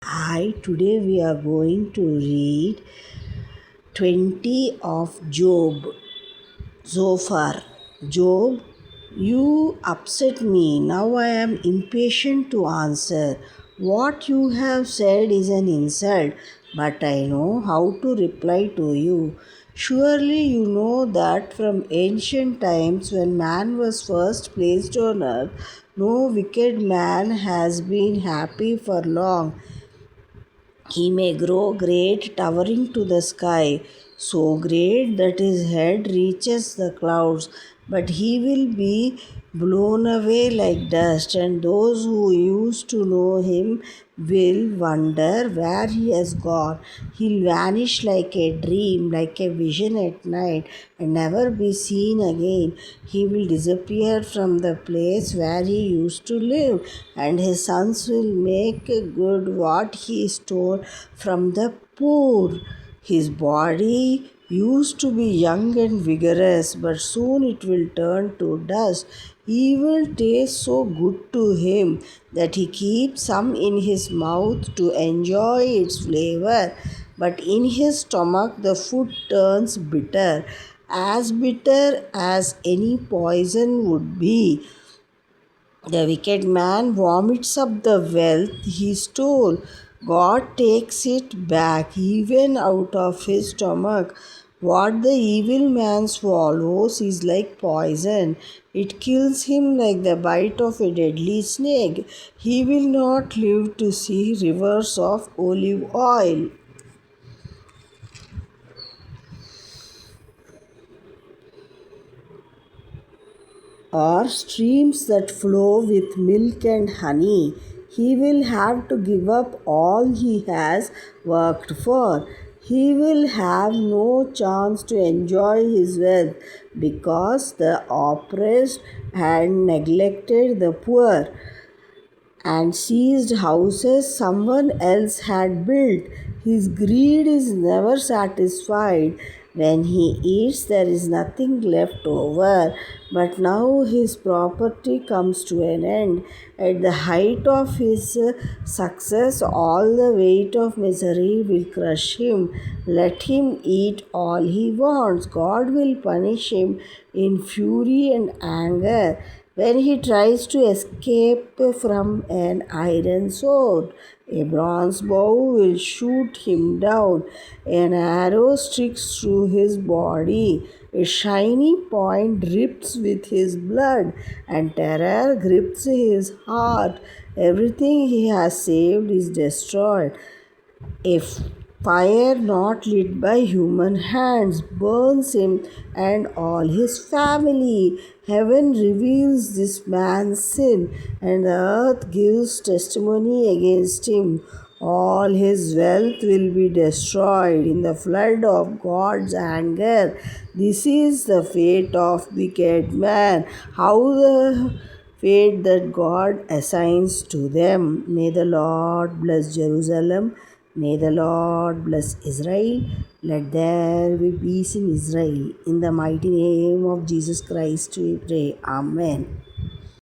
Today we are going to read 20 of Job. Zophar. Job, you upset me. Now I am impatient to answer. What you have said is an insult, but I know how to reply to you. Surely you know that from ancient times, when man was first placed on earth, no wicked man has been happy for long. He may grow great, towering to the sky, so great that his head reaches the clouds, but he will be blown away like dust, and those who used to know him will wonder where he has gone. He'll vanish like a dream, like a vision at night, and never be seen again. He will disappear from the place where he used to live, and his sons will make good what he stole from the poor. His body used to be young and vigorous, but soon it will turn to dust. Evil tastes so good to him that he keeps some in his mouth to enjoy its flavor, but in his stomach the food turns bitter as any poison would be. The wicked man vomits up the wealth he stole. God takes it back, even out of his stomach. What the evil man swallows is like poison. It kills him like the bite of a deadly snake. He will not live to see rivers of olive oil, or streams that flow with milk and honey. He will have to give up all he has worked for. He will have no chance to enjoy his wealth because the oppressed had neglected the poor and seized houses someone else had built. His greed is never satisfied. When he eats, there is nothing left over. But now his property comes to an end. At the height of his success, all the weight of misery will crush him. Let him eat all he wants. God will punish him in fury and anger when he tries to escape from an iron sword. A bronze bow will shoot him down. An arrow sticks through his body. A shiny point drips with his blood, and terror grips his heart. Everything he has saved is destroyed. A fire not lit by human hands burns him and all his family. Heaven reveals this man's sin, and the earth gives testimony against him. All his wealth will be destroyed in the flood of God's anger. This is the fate of wicked man. How the fate that God assigns to them. May the Lord bless Jerusalem. May the Lord bless Israel. Let there be peace in Israel. In the mighty name of Jesus Christ we pray. Amen.